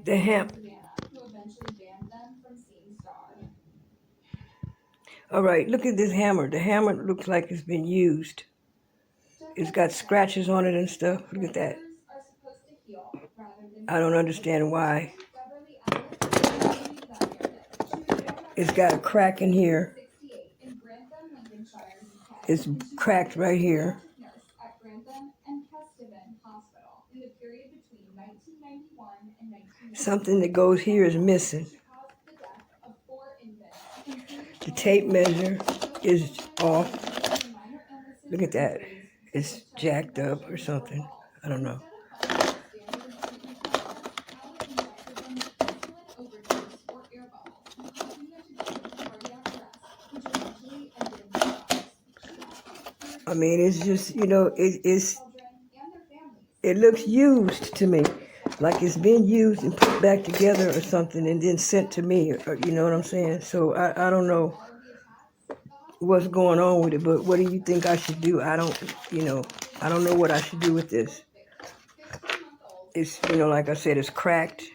The ham. All right, look at this hammer. The hammer looks like it's been used. It's got scratches on it and stuff. Look at that. I don't understand why. It's got a crack in here. It's cracked right here. Something that goes here is missing. The tape measure is off. Look at that. It's jacked up or something. I don't know. I mean, it's just, you know, it looks used to me. Like it's been used and put back together or something and then sent to me. Or, you know what I'm saying? So I don't know what's going on with it, but what do you think I should do? I don't know what I should do with this. It's, you know, like I said, it's cracked.